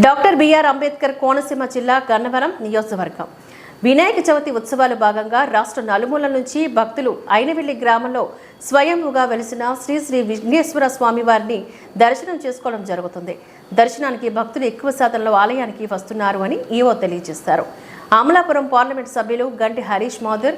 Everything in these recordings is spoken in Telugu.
డాక్టర్ బిఆర్ అంబేద్కర్ కోనసీమ జిల్లా గన్నవరం నియోజకవర్గం వినాయక చవితి ఉత్సవాల భాగంగా రాష్ట్ర నలుమూలల నుంచి భక్తులు ఐనవెల్లి గ్రామంలో స్వయంభూగా వెలిసిన శ్రీ శ్రీ విఘ్నేశ్వర స్వామి వారిని దర్శనం చేసుకోవడం జరుగుతుంది. దర్శనానికి భక్తులు ఎక్కువ శాతంలో ఆలయానికి వస్తున్నారు అని ఈవో తెలియజేశారు. అమలాపురం పార్లమెంట్ సభ్యులు గంటి హరీష్ మాధుర్,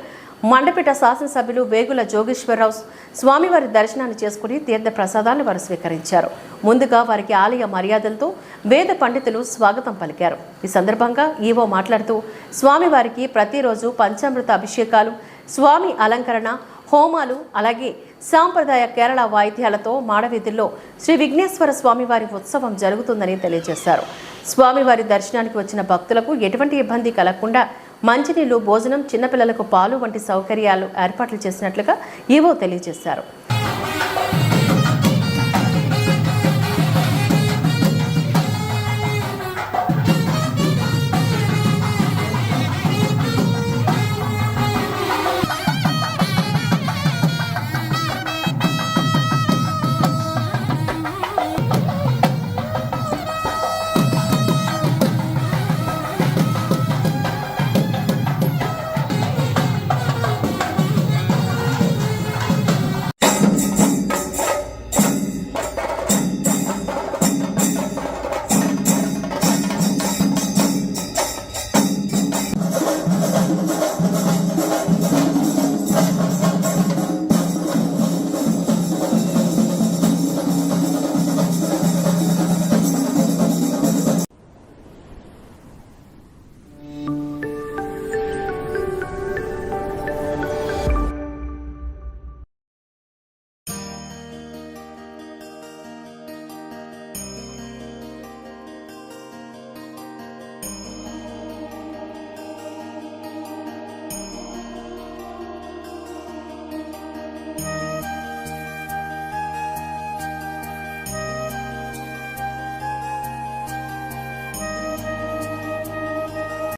మండపేట శాసనసభ్యులు వేగుల జోగేశ్వరరావు స్వామివారి దర్శనాన్ని చేసుకుని తీర్థ ప్రసాదాలను వారు స్వీకరించారు. ముందుగా వారికి ఆలయ మర్యాదలతో వేద పండితులు స్వాగతం పలికారు. ఈ సందర్భంగా ఈవో మాట్లాడుతూ స్వామివారికి ప్రతిరోజు పంచామృత అభిషేకాలు, స్వామి అలంకరణ, హోమాలు, అలాగే సాంప్రదాయ కేరళ వాయిద్యాలతో మాడవీధుల్లో శ్రీ విఘ్నేశ్వర స్వామివారి ఉత్సవం జరుగుతుందని తెలియజేశారు. స్వామివారి దర్శనానికి వచ్చిన భక్తులకు ఎటువంటి ఇబ్బంది కలగకుండా మంచినీళ్లు, భోజనం, చిన్నపిల్లలకు పాలు వంటి సౌకర్యాలు ఏర్పాట్లు చేసినట్లుగా ఈవో తెలియజేశారు.